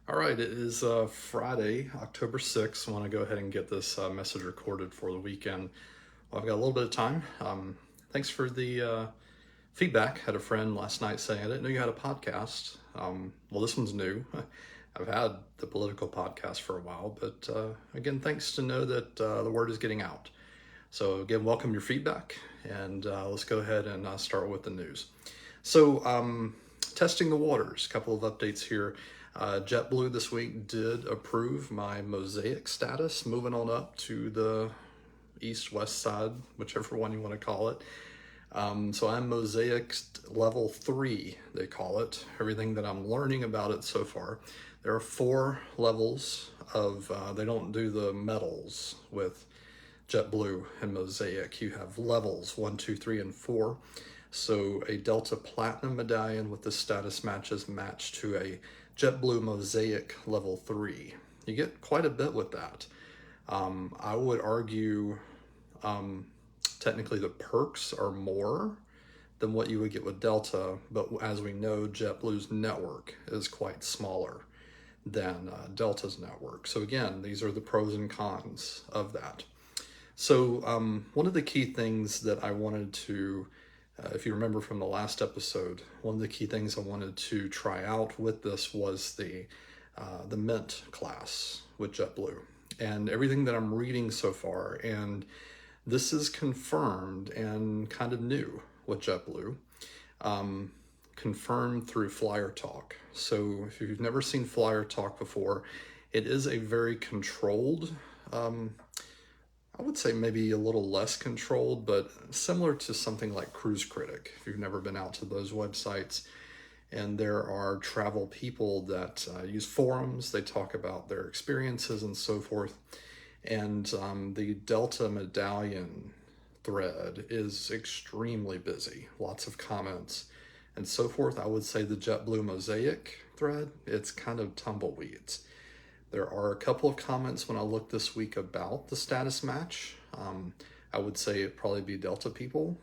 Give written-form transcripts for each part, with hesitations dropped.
All right, it is Friday, October 6th. I want to go ahead and get this message recorded for the weekend. Well, I've got a little bit of time. Thanks for the feedback. Had a friend last night saying, I didn't know you had a podcast. Well, this one's new. I've had the political podcast for a while, but again, thanks to know that the word is getting out. So again, welcome your feedback, and let's go ahead and start with the news. So, testing the waters, a couple of updates here. JetBlue this week did approve my Mosaic status, moving on up to the east-west side, whichever one you want to call it. So I'm Mosaic level 3, they call it. Everything that I'm learning about it so far. There are 4 levels of, they don't do the metals with JetBlue and Mosaic. You have levels 1, 2, 3, and 4. So a Delta Platinum medallion with the status matches matched to a JetBlue Mosaic level 3. You get quite a bit with that. I would argue technically the perks are more than what you would get with Delta, but as we know, JetBlue's network is quite smaller than Delta's network. So again, these are the pros and cons of that. So one of the key things that I wanted to, if you remember from the last episode, one of the key things I wanted to try out with this was the Mint class with JetBlue. And everything that I'm reading so far, and this is confirmed and kind of new with JetBlue, confirmed through Flyer Talk. So if you've never seen Flyer Talk before, it is a very controlled, I would say maybe a little less controlled, but similar to something like Cruise Critic, if you've never been out to those websites. And there are travel people that use forums, they talk about their experiences and so forth. And the Delta Medallion thread is extremely busy, lots of comments and so forth. I would say the JetBlue Mosaic thread, it's kind of tumbleweeds. There are a couple of comments when I looked this week about the status match. I would say it'd probably be Delta people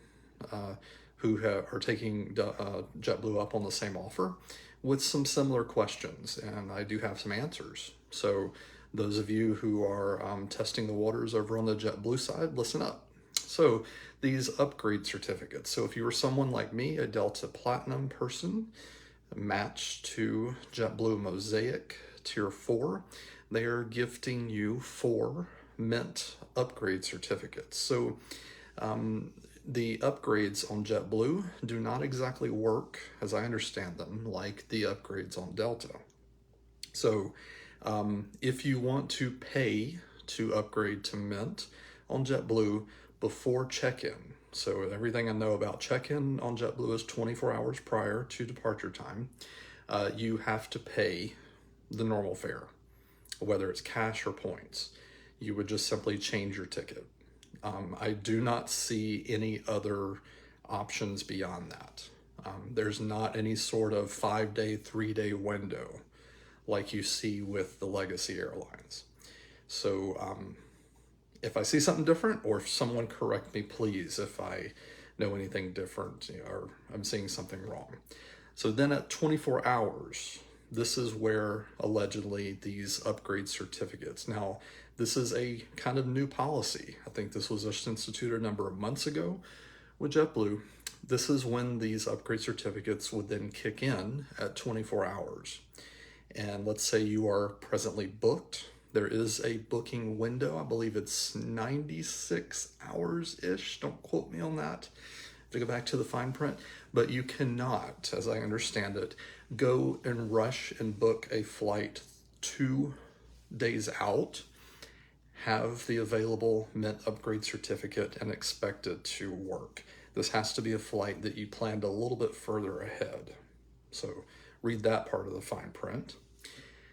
who are taking JetBlue up on the same offer with some similar questions, and I do have some answers. So those of you who are testing the waters over on the JetBlue side, listen up. So these upgrade certificates. So if you were someone like me, a Delta Platinum person, matched to JetBlue Mosaic Tier 4, they are gifting you 4 Mint upgrade certificates. So the upgrades on JetBlue do not exactly work, as I understand them, like the upgrades on Delta. So if you want to pay to upgrade to Mint on JetBlue before check-in, so everything I know about check-in on JetBlue is 24 hours prior to departure time, you have to pay the normal fare, whether it's cash or points. You would just simply change your ticket. I do not see any other options beyond that. There's not any sort of 5-day, 3-day window like you see with the legacy airlines. So if I see something different, or if someone correct me, please, if I know anything different, or I'm seeing something wrong. So then at 24 hours, this is where allegedly these upgrade certificates. Now, this is a kind of new policy. I think this was just instituted a number of months ago with JetBlue. This is when these upgrade certificates would then kick in at 24 hours. And let's say you are presently booked. There is a booking window. I believe it's 96 hours-ish. Don't quote me on that. To go back to the fine print, but you cannot, as I understand it, go and rush and book a flight 2 days out, have the available Mint upgrade certificate, and expect it to work. This has to be a flight that you planned a little bit further ahead. So read that part of the fine print.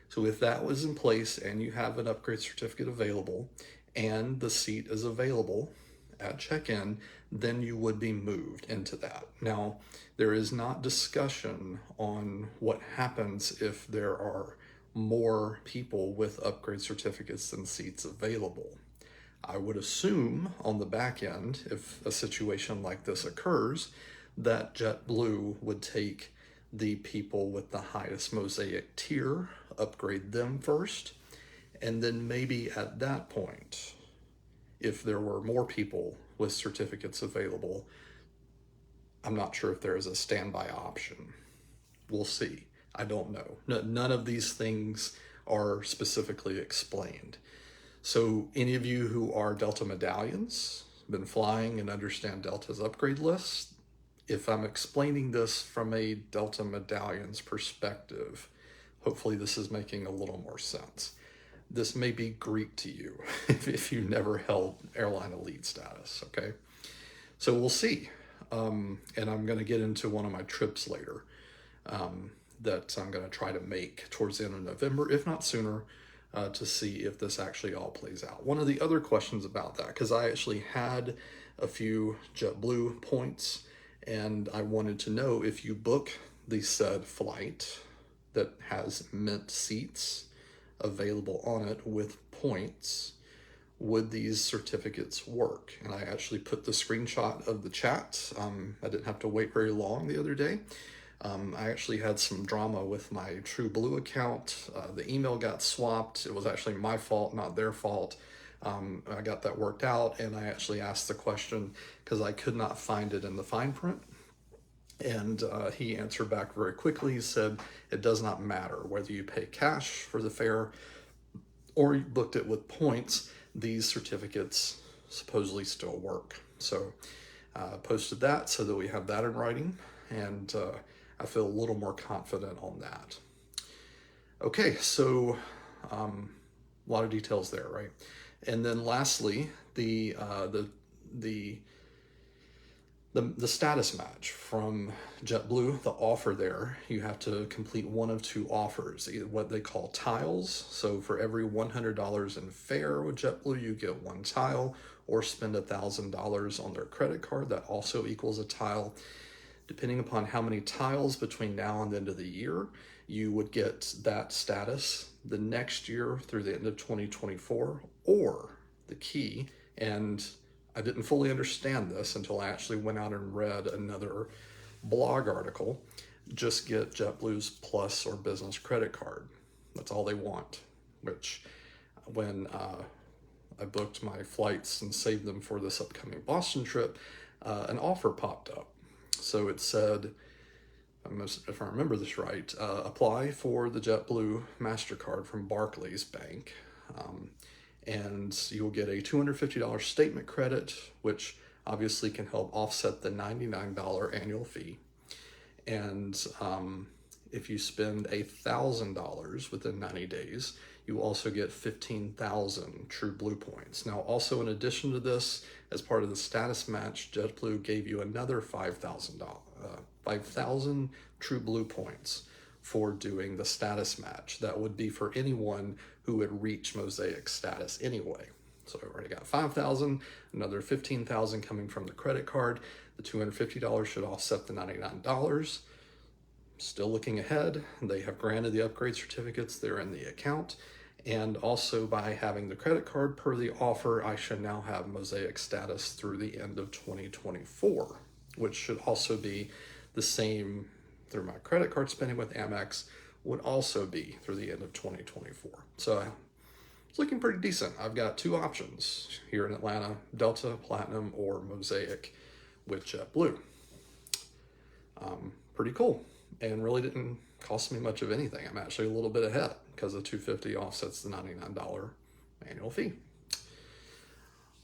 So if that was in place and you have an upgrade certificate available and the seat is available at check-in, then you would be moved into that. Now, there is not discussion on what happens if there are more people with upgrade certificates than seats available. I would assume on the back end, if a situation like this occurs, that JetBlue would take the people with the highest Mosaic tier, upgrade them first, and then maybe at that point, if there were more people with certificates available, I'm not sure if there is a standby option. We'll see. I don't know. None of these things are specifically explained. So any of you who are Delta medallions, been flying and understand Delta's upgrade list, if I'm explaining this from a Delta medallions perspective, hopefully this is making a little more sense. This may be Greek to you if you never held airline elite status, okay? So we'll see. And I'm going to get into one of my trips later that I'm going to try to make towards the end of November, if not sooner, to see if this actually all plays out. One of the other questions about that, because I actually had a few JetBlue points, and I wanted to know if you book the said flight that has Mint seats available on it with points, would these certificates work? And I actually put the screenshot of the chat. I didn't have to wait very long the other day. I actually had some drama with my TrueBlue account. The email got swapped. It was actually my fault, not their fault. I got that worked out, and I actually asked the question because I could not find it in the fine print. And he answered back very quickly. He said, it does not matter whether you pay cash for the fare or you booked it with points, these certificates supposedly still work. So posted that so that we have that in writing, and I feel a little more confident on that. Okay, so a lot of details there, right? And then lastly, the status match from JetBlue, the offer there, you have to complete one of two offers, what they call tiles. So for every $100 in fare with JetBlue, you get one tile, or spend $1,000 on their credit card. That also equals a tile. Depending upon how many tiles between now and the end of the year, you would get that status the next year through the end of 2024, or the key, and I didn't fully understand this until I actually went out and read another blog article, just get JetBlue's Plus or Business credit card. That's all they want, which when I booked my flights and saved them for this upcoming Boston trip, an offer popped up. So it said, if I remember this right, apply for the JetBlue MasterCard from Barclays Bank, and you'll get a $250 statement credit, which obviously can help offset the $99 annual fee. And if you spend $1,000 within 90 days, you also get 15,000 TrueBlue points. Now, also in addition to this, as part of the status match, JetBlue gave you another 5,000 TrueBlue points for doing the status match. That would be for anyone who would reach Mosaic status anyway. So I already got 5,000, another 15,000 coming from the credit card. The $250 should offset the $99. Still looking ahead, they have granted the upgrade certificates, they're in the account. And also by having the credit card per the offer, I should now have Mosaic status through the end of 2024, which should also be the same through my credit card spending with Amex, would also be through the end of 2024. So it's looking pretty decent. I've got two options here in Atlanta, Delta, Platinum, or Mosaic with JetBlue. Pretty cool, and really didn't cost me much of anything. I'm actually a little bit ahead because the $250 offsets the $99 annual fee.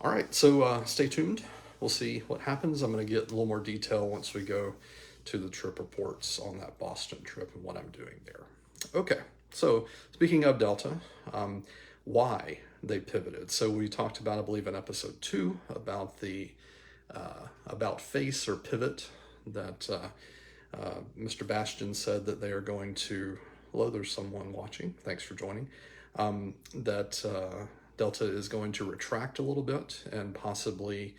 All right, so stay tuned. We'll see what happens. I'm going to get a little more detail once we go to the trip reports on that Boston trip and what I'm doing there. Okay, so speaking of Delta, why they pivoted. So we talked about, I believe, in episode 2 about the about face or pivot that Mr. Bastian said that they are going to, hello, there's someone watching, thanks for joining, that Delta is going to retract a little bit and possibly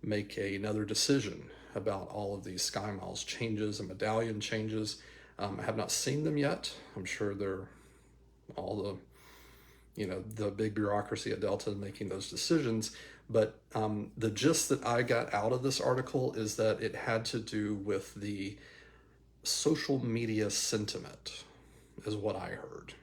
make another decision about all of these SkyMiles changes and medallion changes. I have not seen them yet. I'm sure they're all the big bureaucracy at Delta making those decisions. But the gist that I got out of this article is that it had to do with the social media sentiment is what I heard.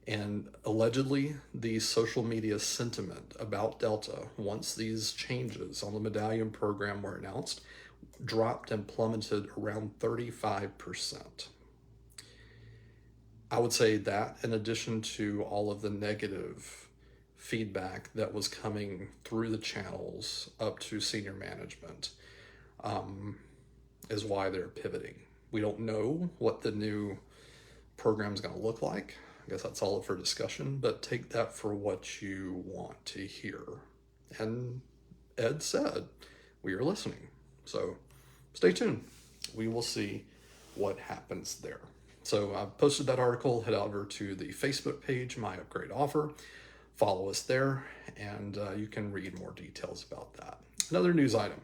And allegedly, the social media sentiment about Delta, once these changes on the medallion program were announced, dropped and plummeted around 35%. I would say that, in addition to all of the negative feedback that was coming through the channels up to senior management, is why they're pivoting. We don't know what the new program is going to look like. I guess that's all up for discussion, but take that for what you want to hear. And Ed said, we are listening. So stay tuned. We will see what happens there. So I've posted that article. Head over to the Facebook page, My Upgrade Offer. Follow us there, and you can read more details about that. Another news item.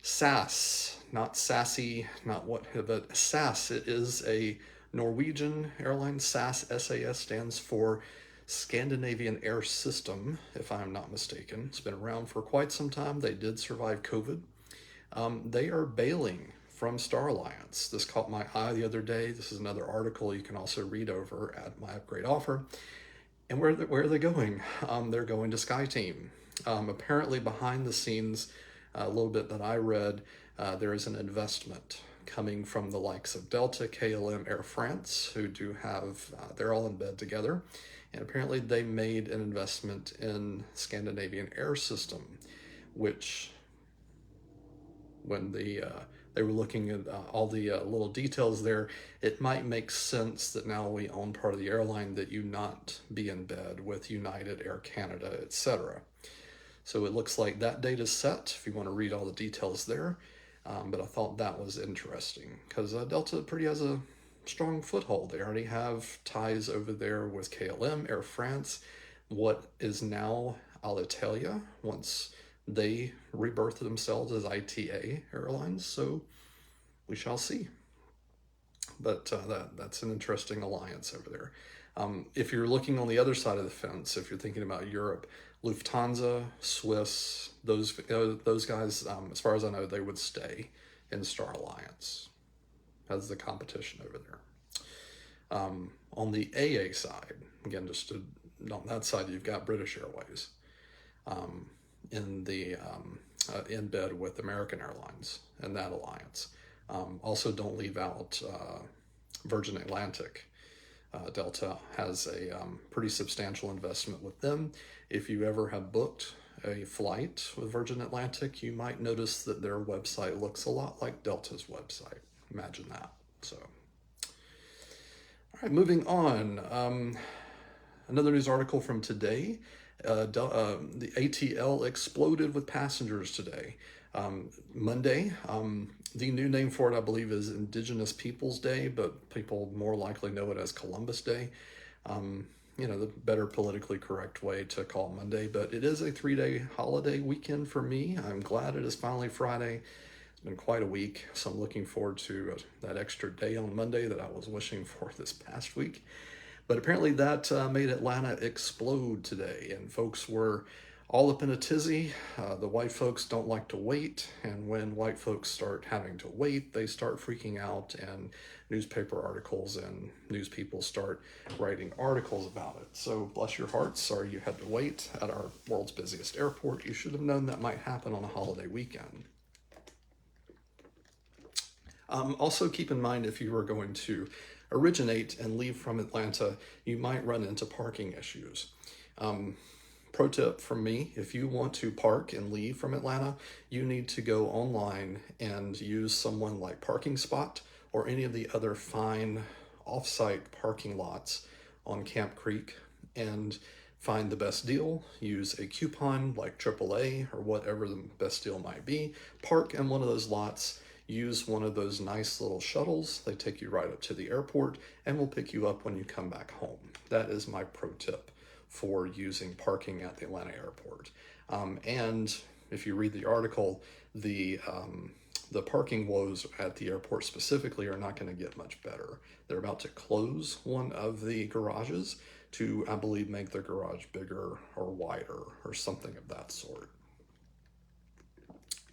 SAS, not sassy, not what, but SAS. It is a Norwegian airline. SAS stands for Scandinavian Air System, if I'm not mistaken. It's been around for quite some time. They did survive COVID. They are bailing from Star Alliance. This caught my eye the other day. This is another article you can also read over at My Upgrade Offer. And where are they going? They're going to SkyTeam. Apparently behind the scenes, a little bit that I read, there is an investment coming from the likes of Delta, KLM, Air France, who do have, they're all in bed together. And apparently they made an investment in Scandinavian Air System, which when they were looking at all the little details there, it might make sense that now we own part of the airline that you not be in bed with United, Air Canada, etc. So it looks like that date is set if you want to read all the details there. But I thought that was interesting because Delta pretty has a strong foothold. They already have ties over there with KLM, Air France, what is now Alitalia, once they rebirthed themselves as ITA Airlines. So we shall see. But that's an interesting alliance over there. If you're looking on the other side of the fence, if you're thinking about Europe, Lufthansa, Swiss, those guys, as far as I know, they would stay in Star Alliance as the competition over there. On the AA side, again, on that side, you've got British Airways in bed with American Airlines and that alliance. Also, don't leave out Virgin Atlantic. Delta has a pretty substantial investment with them. If you ever have booked a flight with Virgin Atlantic, you might notice that their website looks a lot like Delta's website. Imagine that. So, all right, moving on. Another news article from today. The ATL exploded with passengers today. Monday, the new name for it, I believe, is Indigenous Peoples Day, but people more likely know it as Columbus Day. The better politically correct way to call Monday, but it is a 3-day holiday weekend for me. I'm glad it is finally Friday. It's been quite a week, so I'm looking forward to that extra day on Monday that I was wishing for this past week. But apparently that made Atlanta explode today, and folks were all up in a tizzy. The white folks don't like to wait, and when white folks start having to wait, they start freaking out, and newspaper articles and news people start writing articles about it. So bless your hearts, sorry you had to wait at our world's busiest airport. You should have known that might happen on a holiday weekend. Also keep in mind, if you are going to originate and leave from Atlanta, you might run into parking issues. Pro tip from me, if you want to park and leave from Atlanta, you need to go online and use someone like Parking Spot or any of the other fine off-site parking lots on Camp Creek and find the best deal. Use a coupon like AAA or whatever the best deal might be. Park in one of those lots. Use one of those nice little shuttles. They take you right up to the airport and will pick you up when you come back home. That is my pro tip for using parking at the Atlanta airport. And if you read the article, the parking woes at the airport specifically are not going to get much better. They're about to close one of the garages to, I believe, make the garage bigger or wider or something of that sort.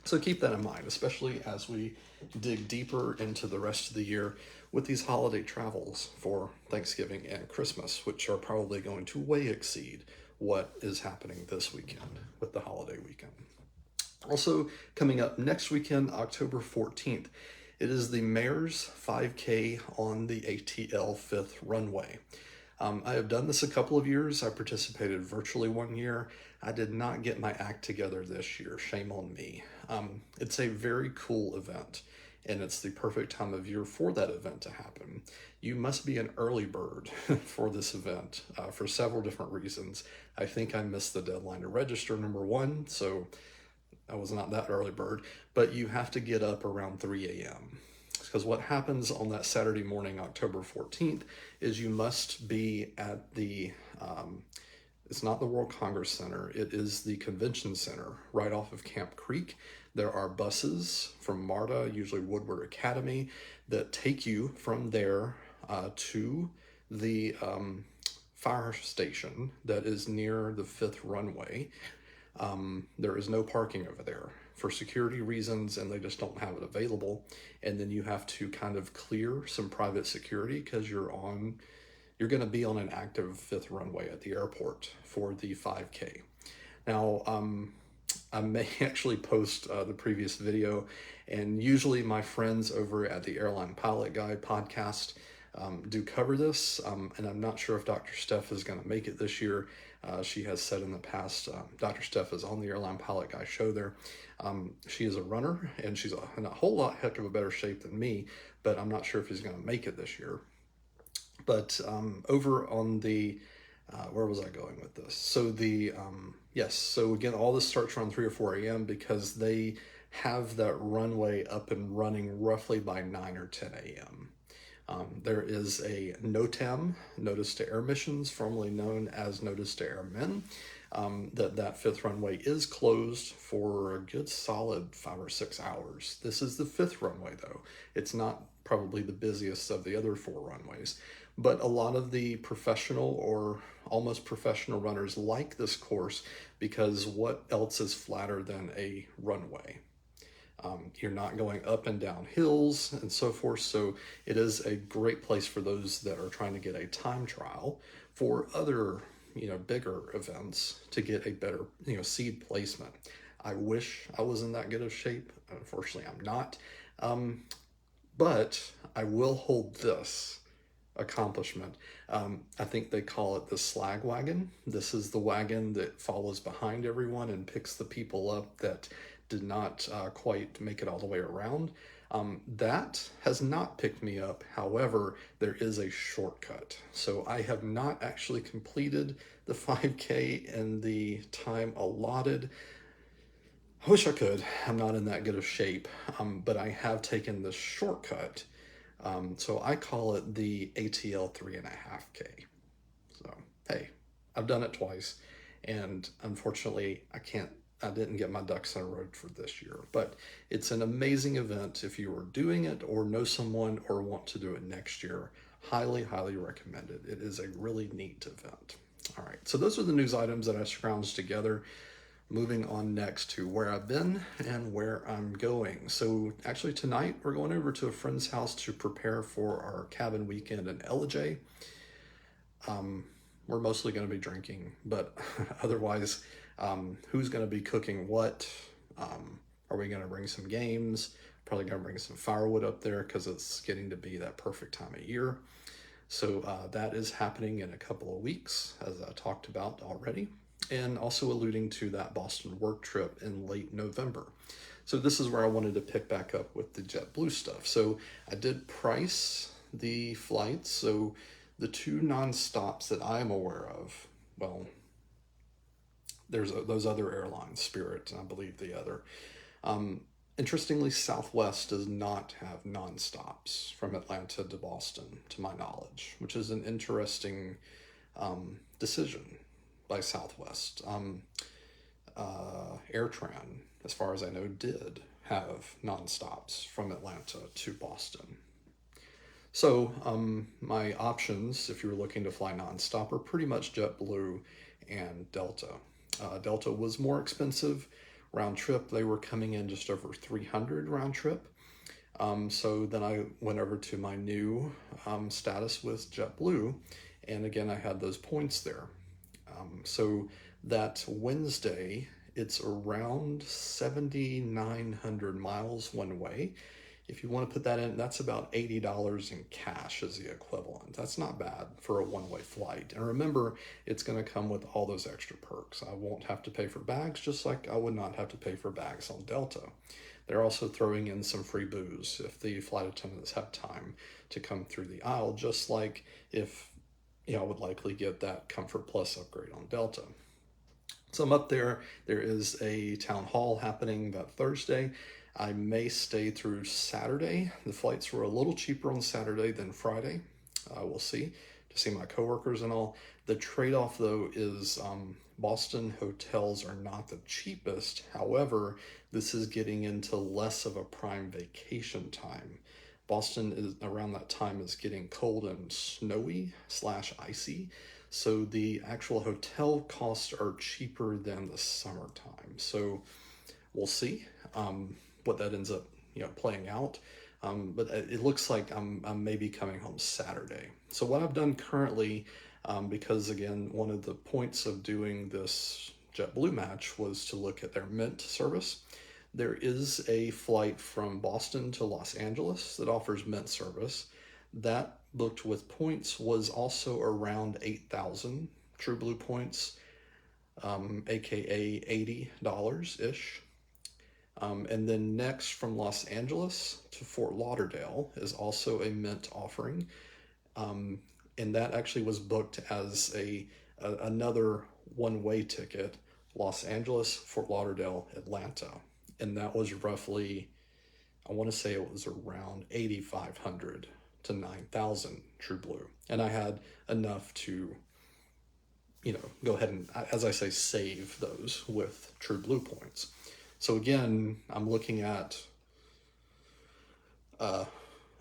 So keep that in mind, especially as we dig deeper into the rest of the year with these holiday travels for Thanksgiving and Christmas, which are probably going to way exceed what is happening this weekend with the holiday weekend. Also, coming up next weekend, October 14th, it is the Mayor's 5K on the ATL 5th runway. I have done this a couple of years. I participated virtually one year. I did not get my act together this year. Shame on me. It's a very cool event, and it's the perfect time of year for that event to happen. You must be an early bird for this event for several different reasons. I think I missed the deadline to register, number one, so I was not that early bird, but you have to get up around 3 a.m. Because what happens on that Saturday morning, October 14th, is you must be at the, it's not the World Congress Center, it is the Convention Center right off of Camp Creek. There are buses from MARTA, usually Woodward Academy, that take you from there to the fire station that is near the 5th runway. There is no parking over there for security reasons, and they just don't have it available. And then you have to kind of clear some private security because you're going to be on an active 5th runway at the airport for the 5K. Now, I may actually post the previous video, and usually my friends over at the Airline Pilot Guy podcast do cover this, and I'm not sure if Dr. Steph is going to make it this year. She has said in the past, Dr. Steph is on the Airline Pilot Guy show there. She is a runner, and she's in a whole lot heck of a better shape than me, but I'm not sure if he's going to make it this year. But over on the, where was I going with this? So the, yes, so again, all this starts around 3 or 4 a.m. because they have that runway up and running roughly by 9 or 10 a.m. There is a NOTAM, Notice to Air Missions, formerly known as Notice to Airmen, that 5th runway is closed for a good solid 5 or 6 hours. This is the 5th runway, though. It's not probably the busiest of the other 4 runways, but a lot of the professional or almost professional runners like this course because what else is flatter than a runway? You're not going up and down hills and so forth, so it is a great place for those that are trying to get a time trial for other, bigger events to get a better, seed placement. I wish I was in that good of shape. Unfortunately, I'm not. But I will hold this accomplishment. I think they call it the slag wagon. This is the wagon that follows behind everyone and picks the people up that did not quite make it all the way around. That has not picked me up. However, there is a shortcut. So I have not actually completed the 5K in the time allotted. I wish I could. I'm not in that good of shape, but I have taken the shortcut. So I call it the ATL 3.5K. So, hey, I've done it twice, and unfortunately, I didn't get my ducks in a row for this year, but it's an amazing event. If you are doing it or know someone or want to do it next year, highly, highly recommended. It is a really neat event. All right, so those are the news items that I scrounged together. Moving on next to where I've been and where I'm going. So actually tonight we're going over to a friend's house to prepare for our cabin weekend in Ellijay. We're mostly going to be drinking, but otherwise, who's going to be cooking what? Are we going to bring some games? Probably going to bring some firewood up there because it's getting to be that perfect time of year. So that is happening in a couple of weeks, as I talked about already, and also alluding to that Boston work trip in late November. So this is where I wanted to pick back up with the JetBlue stuff. So I did price the flights. So the 2 non-stops that I'm aware of, well, there's those other airlines, Spirit, and I believe the other. Interestingly, Southwest does not have non-stops from Atlanta to Boston, to my knowledge, which is an interesting decision by Southwest. AirTran, as far as I know, did have non-stops from Atlanta to Boston. So my options, if you were looking to fly non-stop, are pretty much JetBlue and Delta. Delta was more expensive, round trip. They were coming in just over 300 round trip. So then I went over to my new status with JetBlue, and again, I had those points there. So that Wednesday, it's around 7,900 miles one way. If you want to put that in, that's about $80 in cash as the equivalent. That's not bad for a one-way flight. And remember, it's going to come with all those extra perks. I won't have to pay for bags, just like I would not have to pay for bags on Delta. They're also throwing in some free booze if the flight attendants have time to come through the aisle, just like if, I would likely get that Comfort Plus upgrade on Delta. So I'm up there. There is a town hall happening that Thursday. I may stay through Saturday. The flights were a little cheaper on Saturday than Friday. We'll see, to see my coworkers and all. The trade-off, though, is Boston hotels are not the cheapest. However, this is getting into less of a prime vacation time. Boston is around that time is getting cold and snowy / icy. So the actual hotel costs are cheaper than the summertime. So we'll see what that ends up playing out. But it looks like I'm maybe coming home Saturday. So what I've done currently, because again, one of the points of doing this JetBlue match was to look at their Mint service. There is a flight from Boston to Los Angeles that offers Mint service. That booked with points was also around 8,000 TrueBlue points, aka $80-ish. And then next from Los Angeles to Fort Lauderdale is also a Mint offering. And that actually was booked as another one-way ticket, Los Angeles, Fort Lauderdale, Atlanta. And that was roughly, I want to say it was around 8,500 to 9,000 TrueBlue. And I had enough to, go ahead and, as I say, save those with TrueBlue points. So again, I'm looking at, I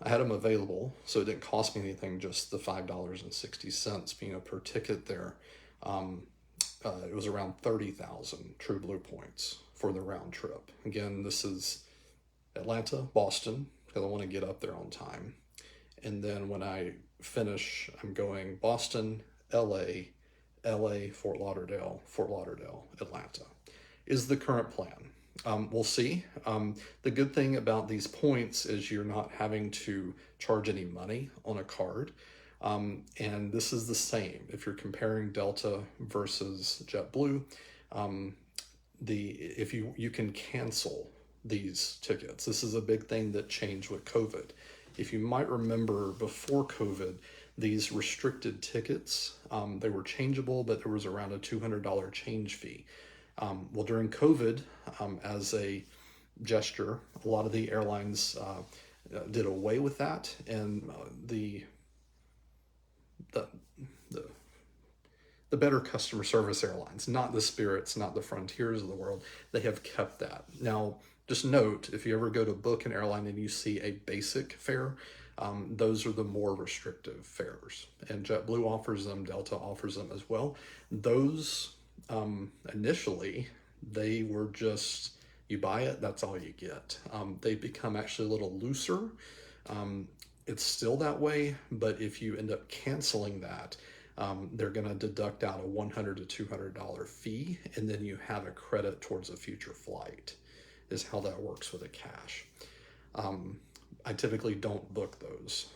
had them available, so it didn't cost me anything, just the $5.60, per ticket there. It was around 30,000 TrueBlue points for the round trip. Again, this is Atlanta, Boston, because I want to get up there on time. And then when I finish, I'm going Boston, LA, Fort Lauderdale, Atlanta is the current plan. We'll see. The good thing about these points is you're not having to charge any money on a card. And this is the same if you're comparing Delta versus JetBlue. If you can cancel these tickets. This is a big thing that changed with COVID. If you might remember, before COVID, these restricted tickets, they were changeable, but there was around a $200 change fee. Well, during COVID, as a gesture, a lot of the airlines did away with that, and the better customer service airlines, not the Spirits, not the Frontiers of the world, they have kept that. Now, just note, if you ever go to book an airline and you see a basic fare, those are the more restrictive fares. And JetBlue offers them, Delta offers them as well. Those, initially, they were just, you buy it, that's all you get. They become actually a little looser. It's still that way, but if you end up canceling that, they're going to deduct out a $100 to $200 fee, and then you have a credit towards a future flight, is how that works with a cash. I typically don't book those,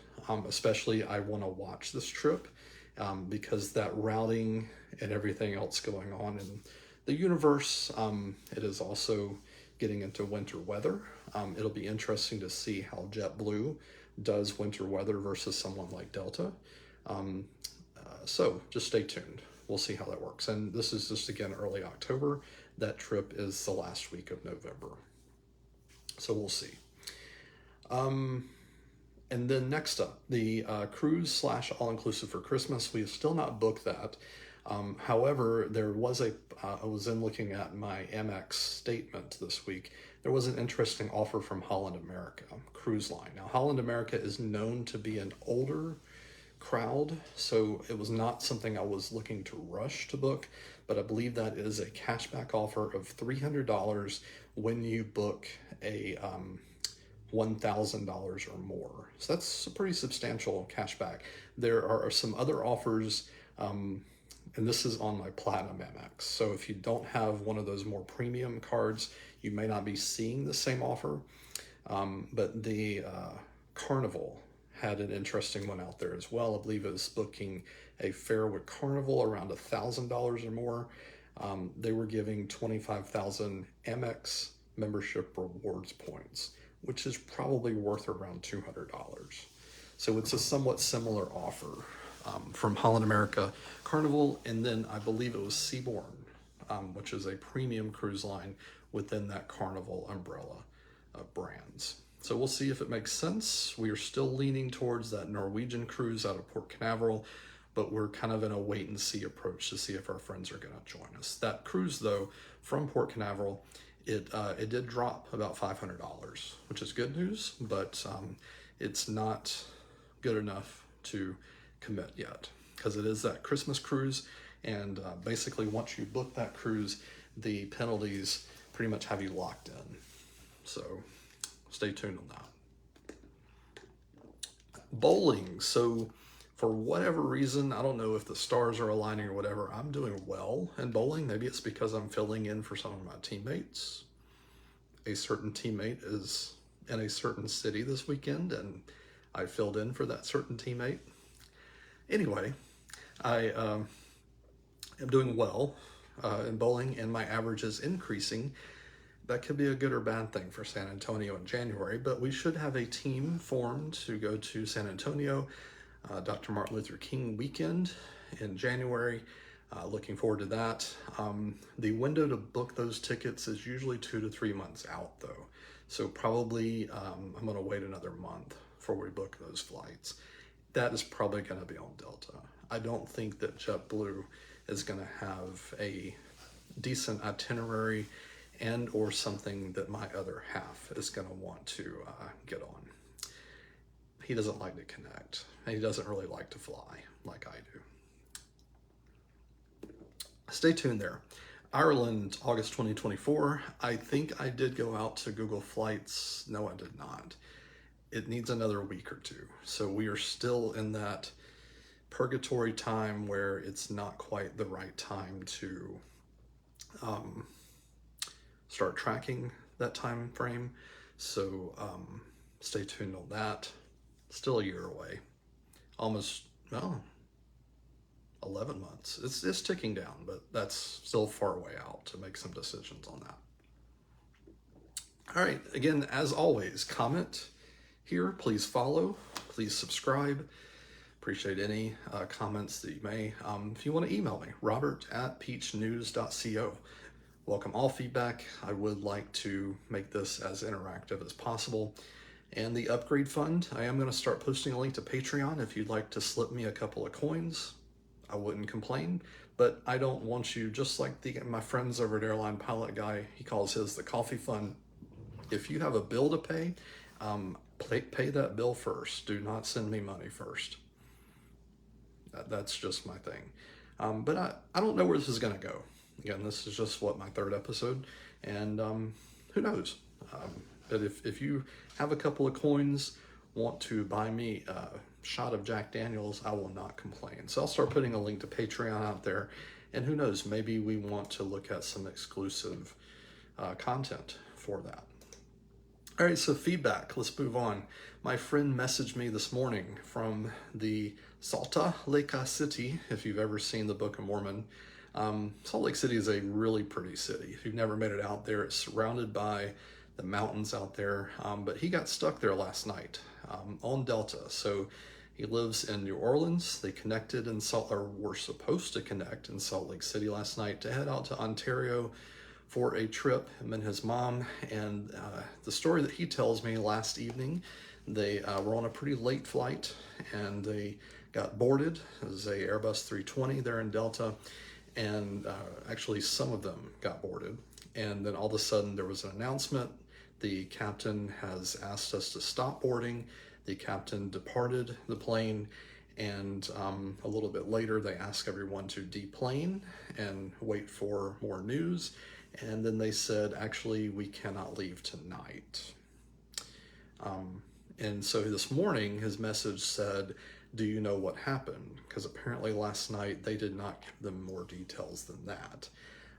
especially I want to watch this trip because that routing and everything else going on in the universe, it is also getting into winter weather. It'll be interesting to see how JetBlue does winter weather versus someone like Delta. So just stay tuned. We'll see how that works. And this is just, again, early October. That trip is the last week of November. So we'll see. And then next up, the cruise / all-inclusive for Christmas. We have still not booked that. However, there was I was in looking at my Amex statement this week. There was an interesting offer from Holland America Cruise Line. Now, Holland America is known to be an older crowd, so it was not something I was looking to rush to book, but I believe that is a cashback offer of $300 when you book a $1,000 or more. So that's a pretty substantial cashback. There are some other offers, and this is on my Platinum Amex. So if you don't have one of those more premium cards, you may not be seeing the same offer. But the Carnival had an interesting one out there as well. I believe it was booking a fare with Carnival around $1,000 or more. They were giving 25,000 Amex membership rewards points, which is probably worth around $200. So it's a somewhat similar offer from Holland America, Carnival, and then I believe it was Seabourn, which is a premium cruise line within that Carnival umbrella of brands. So we'll see if it makes sense. We are still leaning towards that Norwegian cruise out of Port Canaveral, but we're kind of in a wait and see approach to see if our friends are going to join us. That cruise, though, from Port Canaveral, it did drop about $500, which is good news, but it's not good enough to commit yet, because it is that Christmas cruise, and basically once you book that cruise, the penalties pretty much have you locked in. So stay tuned on that. Bowling. So for whatever reason, I don't know if the stars are aligning or whatever, I'm doing well in bowling. Maybe it's because I'm filling in for some of my teammates. A certain teammate is in a certain city this weekend, and I filled in for that certain teammate. Anyway, I am doing well in bowling, and my average is increasing. That could be a good or bad thing for San Antonio in January, but we should have a team formed to go to San Antonio, Dr. Martin Luther King weekend in January. Looking forward to that. The window to book those tickets is usually 2 to 3 months out, though. So probably I'm going to wait another month before we book those flights. That is probably going to be on Delta. I don't think that JetBlue is going to have a decent itinerary and or something that my other half is going to want to get on. He doesn't like to connect. He doesn't really like to fly like I do. Stay tuned there. Ireland, August 2024. I think I did go out to Google Flights. No, I did not. It needs another week or two. So we are still in that purgatory time where it's not quite the right time to start tracking that time frame. So stay tuned on that. Still a year away. Almost, 11 months. It's ticking down, but that's still far way out to make some decisions on that. All right, again, as always, comment here, please follow, please subscribe. Appreciate any comments that you may. If you want to email me, robert@peachnews.co. Welcome all feedback. I would like to make this as interactive as possible. And the upgrade fund, I am going to start posting a link to Patreon. If you'd like to slip me a couple of coins, I wouldn't complain. But I don't want you, just like my friends over at Airline Pilot Guy, he calls his the coffee fund. If you have a bill to pay, pay that bill first. Do not send me money first. That's just my thing. But I don't know where this is going to go. Again, this is just my third episode, and who knows? But if you have a couple of coins, want to buy me a shot of Jack Daniels, I will not complain. So I'll start putting a link to Patreon out there, and who knows, maybe we want to look at some exclusive content for that. All right, so feedback, let's move on. My friend messaged me this morning from the Salt Lake City, if you've ever seen the Book of Mormon. Salt Lake City is a really pretty city. If you've never made it out there, it's surrounded by the mountains out there, but he got stuck there last night on Delta. So he lives in New Orleans. They connected in were supposed to connect in Salt Lake City last night to head out to Ontario for a trip, him and his mom. And the story that he tells me, last evening, they were on a pretty late flight and they got boarded. It was a Airbus 320 there in Delta. And actually some of them got boarded. And then all of a sudden there was an announcement. The captain has asked us to stop boarding. The captain departed the plane, And a little bit later, they asked everyone to deplane and wait for more news. And then they said, actually, we cannot leave tonight. And so this morning, his message said, do you know what happened? Because apparently last night they did not give them more details than that.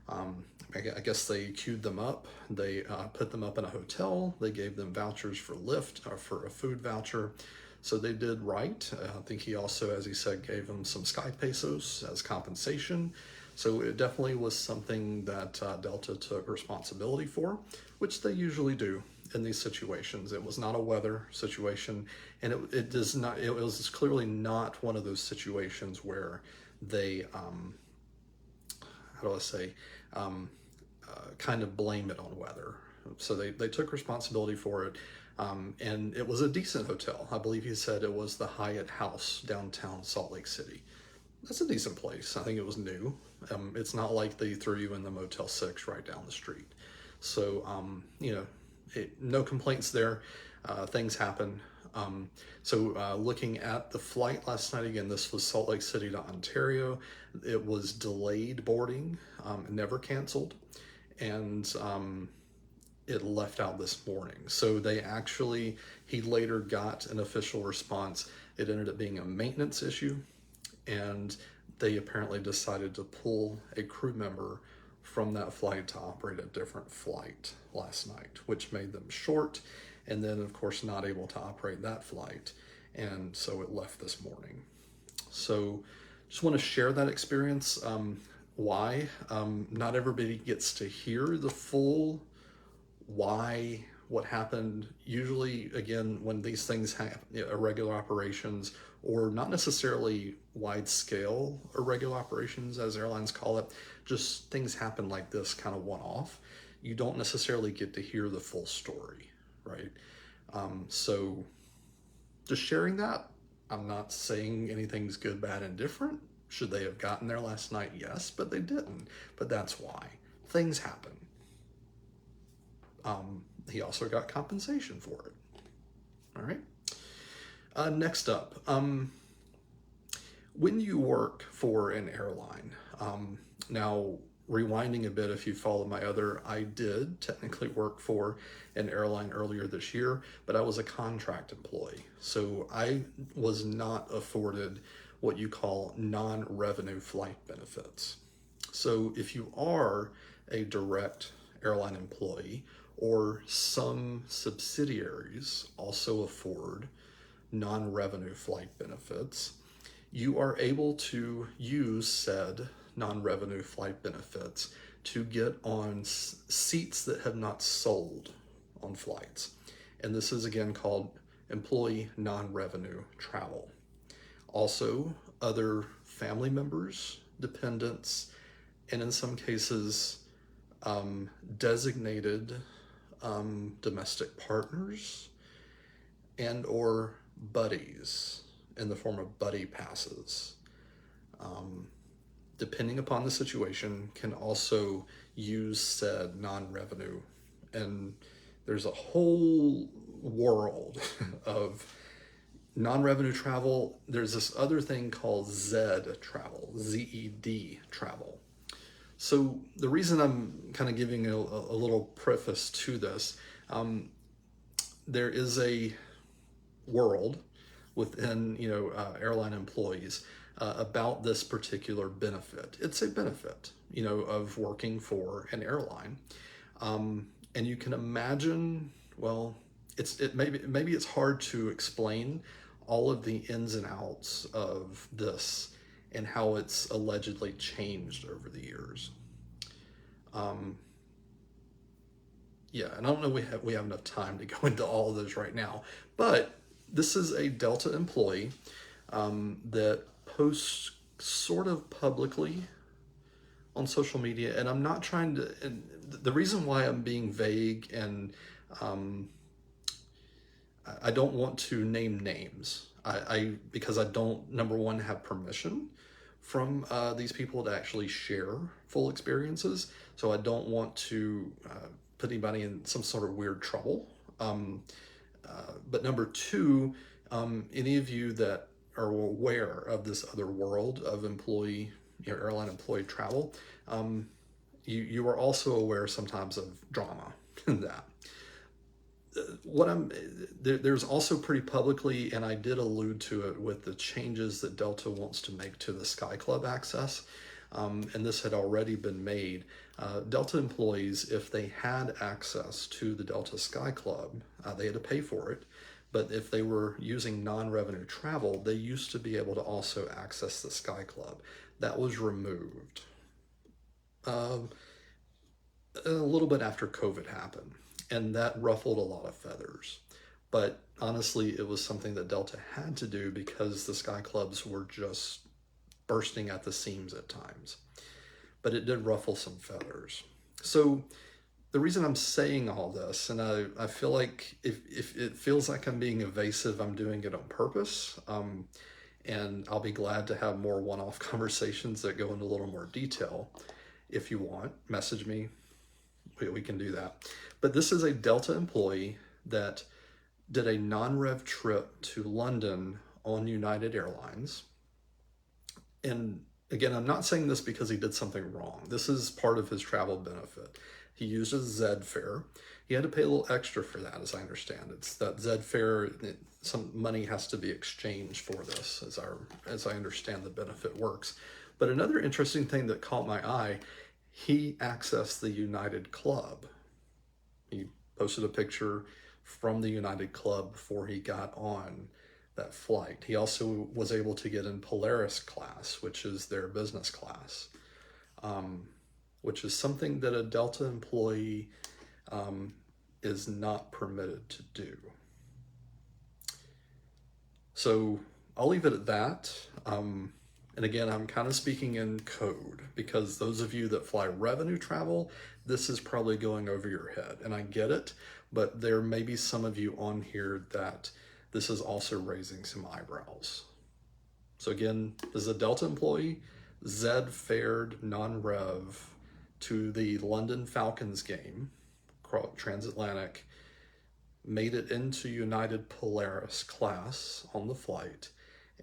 I guess they queued them up. They put them up in a hotel. They gave them vouchers for Lyft, or for a food voucher. So they did right. I think he also, as he said, gave them some Sky Pesos as compensation. So it definitely was something that Delta took responsibility for, which they usually do in these situations. It was not a weather situation, and it does not. It was clearly not one of those situations where they, how do I say, kind of blame it on weather. So they took responsibility for it, and it was a decent hotel. I believe he said it was the Hyatt House downtown Salt Lake City. That's a decent place. I think it was new. It's not like they threw you in the Motel 6 right down the street. So, no complaints there. Things happen. Looking at the flight last night, again, this was Salt Lake City to Ontario. It was delayed boarding, never canceled, and it left out this morning. So he later got an official response. It ended up being a maintenance issue, and they apparently decided to pull a crew member from that flight to operate a different flight last night, which made them short, and then of course not able to operate that flight, and so it left this morning. So just want to share that experience. Why not everybody gets to hear the full why, what happened. Usually, again, when these things happen, irregular operations, or not necessarily wide scale irregular operations, as airlines call it, just things happen like this, kind of one off. You don't necessarily get to hear the full story, right? So just sharing that. I'm not saying anything's good, bad, and different. Should they have gotten there last night? Yes, but they didn't. But that's why. Things happen. He also got compensation for it. All right. Next up, when you work for an airline, now rewinding a bit, if you follow I did technically work for an airline earlier this year, but I was a contract employee. So I was not afforded what you call non-revenue flight benefits. So if you are a direct airline employee, or some subsidiaries also afford non-revenue flight benefits, you are able to use said non-revenue flight benefits to get on seats that have not sold on flights. And this is again called employee non-revenue travel. Also, other family members, dependents, and in some cases, designated domestic partners and or buddies in the form of buddy passes, depending upon the situation, can also use said non-revenue. And there's a whole world of non-revenue travel. There's this other thing called ZED travel, Z-E-D travel. So the reason I'm kind of giving a little preface to this, there is a world within airline employees about this particular benefit. It's a benefit, of working for an airline, and you can imagine. Well, maybe it's hard to explain all of the ins and outs of this and how it's allegedly changed over the years. And I don't know we have enough time to go into all of those right now, but this is a Delta employee that posts sort of publicly on social media, and I'm not trying to, and the reason why I'm being vague and I don't want to name names, because I don't, number one, have permission from these people to actually share full experiences. So I don't want to put anybody in some sort of weird trouble. But number two, any of you that are aware of this other world of airline employee travel, you are also aware sometimes of drama in that. There's also pretty publicly, and I did allude to it with the changes that Delta wants to make to the Sky Club access, and this had already been made. Delta employees, if they had access to the Delta Sky Club, they had to pay for it. But if they were using non-revenue travel, they used to be able to also access the Sky Club. That was removed a little bit after COVID happened, and that ruffled a lot of feathers. But honestly, it was something that Delta had to do because the Sky Clubs were just bursting at the seams at times. But it did ruffle some feathers. So the reason I'm saying all this, and I feel like if it feels like I'm being evasive, I'm doing it on purpose. And I'll be glad to have more one-off conversations that go into a little more detail. If you want, message me. We can do that. But this is a Delta employee that did a non-rev trip to London on United Airlines. And again, I'm not saying this because he did something wrong. This is part of his travel benefit. He used a Z fare. He had to pay a little extra for that, as I understand. It's that Z fare, some money has to be exchanged for this, as I understand the benefit works. But another interesting thing that caught my eye, he accessed the United Club. He posted a picture from the United Club before he got on that flight. He also was able to get in Polaris class, which is their business class, which is something that a Delta employee is not permitted to do. So I'll leave it at that. And again, I'm kind of speaking in code because those of you that fly revenue travel, this is probably going over your head, and I get it, but there may be some of you on here that this is also raising some eyebrows. So again, this is a Delta employee, Z fared non-rev to the London Falcons game, transatlantic, made it into United Polaris class on the flight,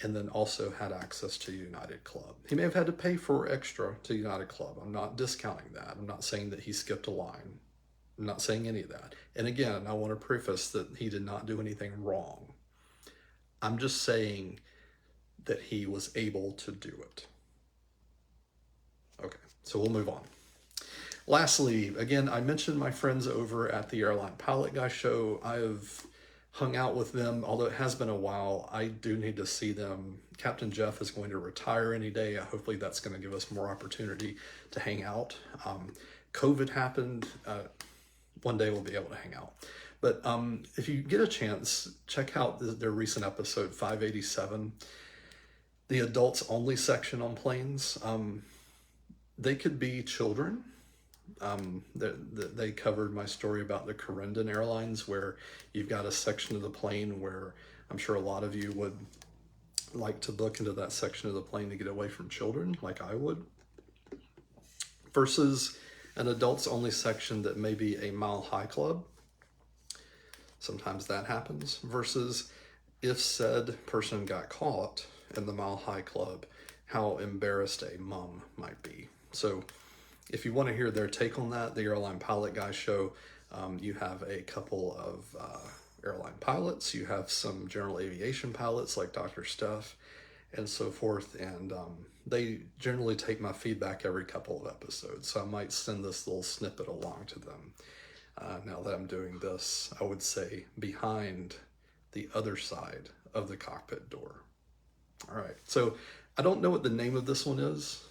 and then also had access to United Club. He may have had to pay for extra to United Club. I'm not discounting that. I'm not saying that he skipped a line. I'm not saying any of that. And again, I want to preface that he did not do anything wrong. I'm just saying that he was able to do it. Okay, so we'll move on. Lastly, again, I mentioned my friends over at the Airline Pilot Guy show. I have hung out with them, although it has been a while. I do need to see them. Captain Jeff is going to retire any day. Hopefully that's going to give us more opportunity to hang out. COVID happened. One day we'll be able to hang out. But if you get a chance, check out their recent episode 587, the adults only section on planes. They could be children. They covered my story about the Corendon Airlines, where you've got a section of the plane where I'm sure a lot of you would like to book into that section of the plane to get away from children, like I would, versus an adults only section that may be a Mile High Club. Sometimes that happens, versus if said person got caught in the Mile High Club, how embarrassed a mom might be. So if you want to hear their take on that, the Airline Pilot Guy show, you have a couple of airline pilots, you have some general aviation pilots like Dr. Steph and so forth, and they generally take my feedback every couple of episodes, so I might send this little snippet along to them. Now that I'm doing this, I would say behind the other side of the cockpit door. All right, so I don't know what the name of this one is.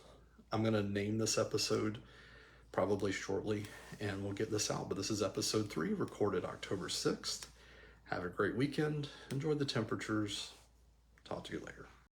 I'm going to name this episode probably shortly, and we'll get this out. But this is episode 3, recorded October 6th. Have a great weekend. Enjoy the temperatures. Talk to you later.